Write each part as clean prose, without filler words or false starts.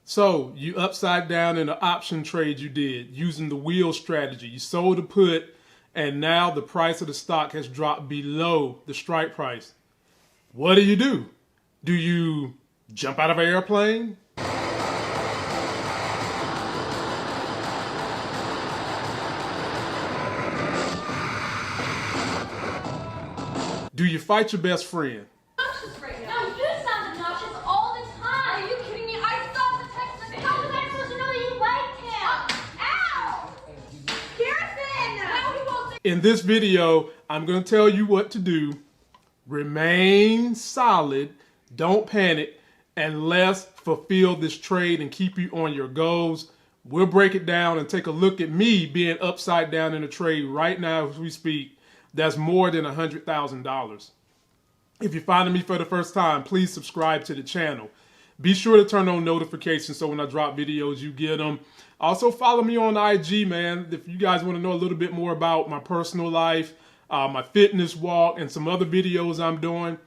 So you upside down in an option trade you did using the wheel strategy. You sold a put and now the price of the stock has dropped below the strike price. What do? Do you jump out of an airplane? Do you fight your best friend? Right now. No, you sound obnoxious all the time. Are you kidding me? I saw the text message. How was I supposed to know that you liked him? Ow! Kirsten! Now he won't say. In this video, I'm going to tell you what to do. Remain solid, don't panic, and let's fulfill this trade and keep you on your goals. We'll break it down and take a look at me being upside down in a trade right now as we speak. That's more than $100,000. If you're finding me for the first time, please subscribe to the channel. Be sure to turn on notifications so when I drop videos, you get them. Also, follow me on IG, man. If you guys want to know a little bit more about my personal life, my fitness walk, and some other videos I'm doing,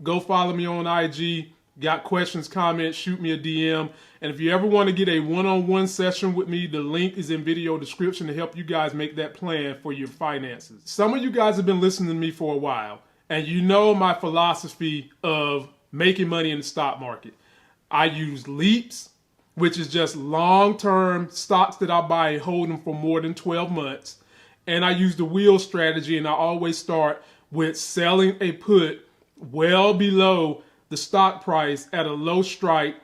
go follow me on IG. Got questions, comments, shoot me a DM. And if you ever want to get a one-on-one session with me, the link is in video description to help you guys make that plan for your finances. Some of you guys have been listening to me for a while, and you know my philosophy of making money in the stock market. I use leaps, which is just long-term stocks that I buy and hold them for more than 12 months. And I use the wheel strategy, and I always start with selling a put well below the stock price at a low strike,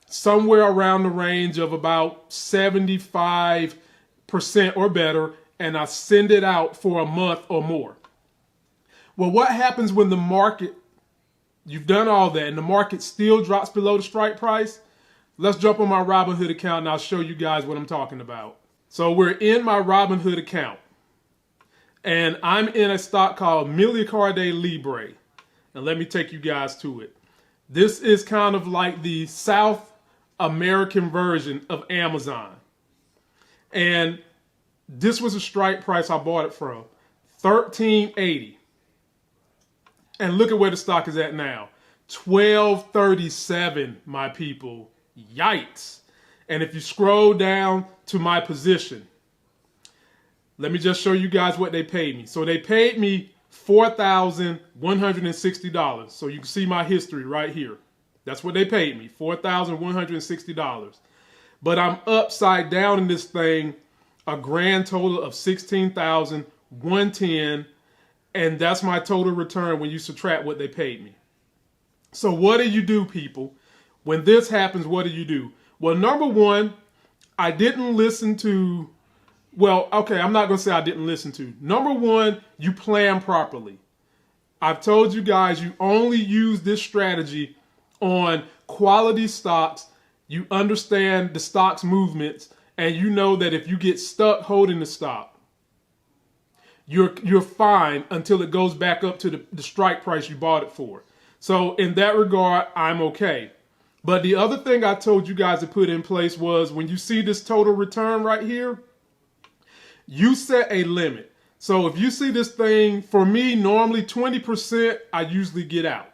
somewhere around the range of about 75% or better, and I send it out for a month or more. Well, what happens when the market, you've done all that, and the market still drops below the strike price? Let's jump on my Robinhood account, and I'll show you guys what I'm talking about. So we're in my Robinhood account, and I'm in a stock called Milicarde Libre. And let me take you guys to it. This is kind of like the South American version of Amazon. And this was a strike price I bought it from, $13.80. And look at where the stock is at now, $12.37, my people. Yikes. And if you scroll down to my position, let me just show you guys what they paid me. So they paid me $4,160. So you can see my history right here. That's what they paid me, $4,160. But I'm upside down in this thing, a grand total of $16,110, and that's my total return when you subtract what they paid me. So what do, people? When this happens, what do? Well, number one, I didn't listen to, well, okay, I'm not going to say I didn't listen to. Number one, you plan properly. I've told you guys you only use this strategy on quality stocks. You understand the stock's movements, and you know that if you get stuck holding the stock, you're fine until it goes back up to the strike price you bought it for. So in that regard, I'm okay. But the other thing I told you guys to put in place was when you see this total return right here, you set a limit. So if you see this thing, for me, normally 20%, I usually get out.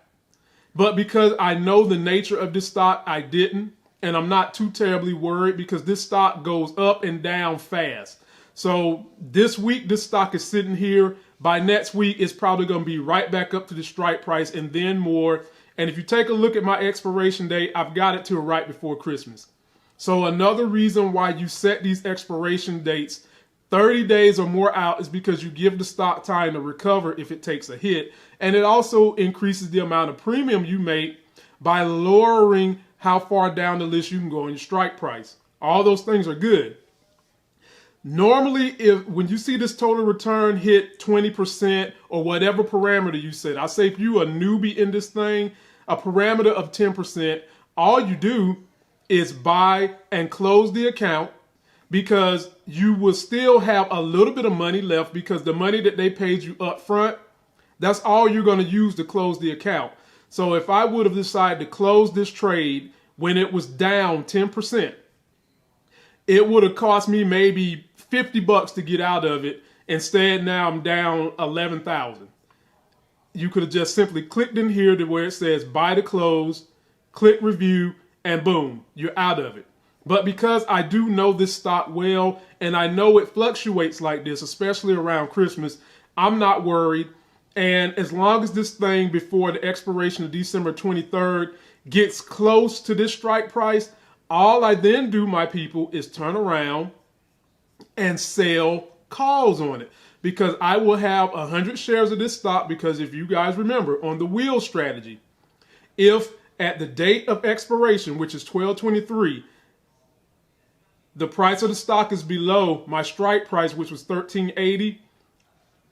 But because I know the nature of this stock, I didn't. And I'm not too terribly worried because this stock goes up and down fast. So this week, this stock is sitting here. By next week, it's probably going to be right back up to the strike price and then more. And if you take a look at my expiration date, I've got it to right before Christmas. So another reason why you set these expiration dates 30 days or more out is because you give the stock time to recover if it takes a hit. And it also increases the amount of premium you make by lowering how far down the list you can go on your strike price. All those things are good. Normally, when you see this total return hit 20% or whatever parameter you set, I say if you a newbie in this thing, a parameter of 10%, all you do is buy and close the account, because you will still have a little bit of money left because the money that they paid you up front, that's all you're going to use to close the account. So if I would have decided to close this trade when it was down 10%, it would have cost me maybe $50 to get out of it. Instead, now I'm down 11,000. You could have just simply clicked in here to where it says buy to close, click review, and boom, you're out of it. But because I do know this stock well, and I know it fluctuates like this, especially around Christmas, I'm not worried. And as long as this thing before the expiration of December 23rd gets close to this strike price, all I then do, my people, is turn around and sell calls on it. Because I will have 100 shares of this stock, because if you guys remember on the wheel strategy, if at the date of expiration, which is 12/23, the price of the stock is below my strike price, which was $13.80,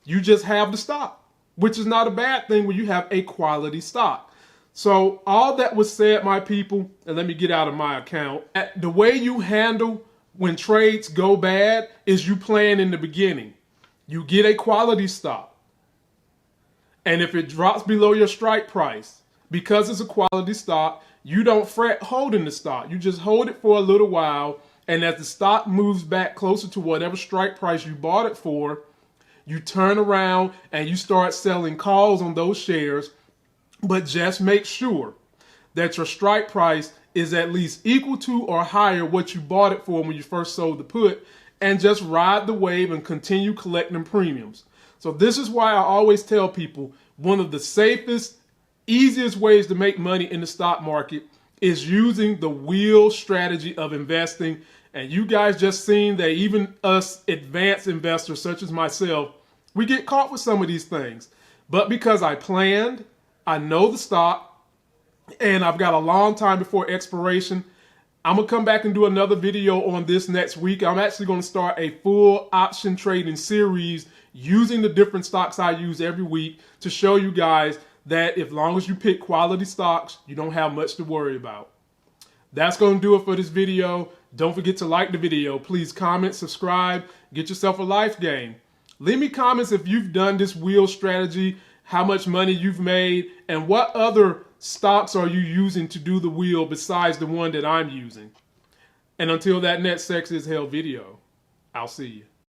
you just have the stock, which is not a bad thing when you have a quality stock. So all that was said, my people, and let me get out of my account. The way you handle when trades go bad is you plan in the beginning. You get a quality stock. And if it drops below your strike price, because it's a quality stock, you don't fret holding the stock. You just hold it for a little while. And as the stock moves back closer to whatever strike price you bought it for, you turn around and you start selling calls on those shares. But just make sure that your strike price is at least equal to or higher what you bought it for when you first sold the put, and just ride the wave and continue collecting premiums. So this is why I always tell people one of the safest, easiest ways to make money in the stock market is using the wheel strategy of investing. And you guys just seen that even us advanced investors such as myself, we get caught with some of these things. But because I planned, I know the stock, and I've got a long time before expiration, I'm going to come back and do another video on this next week. I'm actually going to start a full option trading series using the different stocks I use every week to show you guys that as long as you pick quality stocks, you don't have much to worry about. That's going to do it for this video. Don't forget to like the video. Please comment, subscribe, get yourself a life game. Leave me comments if you've done this wheel strategy, how much money you've made, and what other stocks are you using to do the wheel besides the one that I'm using. And until that next Sexy as Hell video, I'll see you.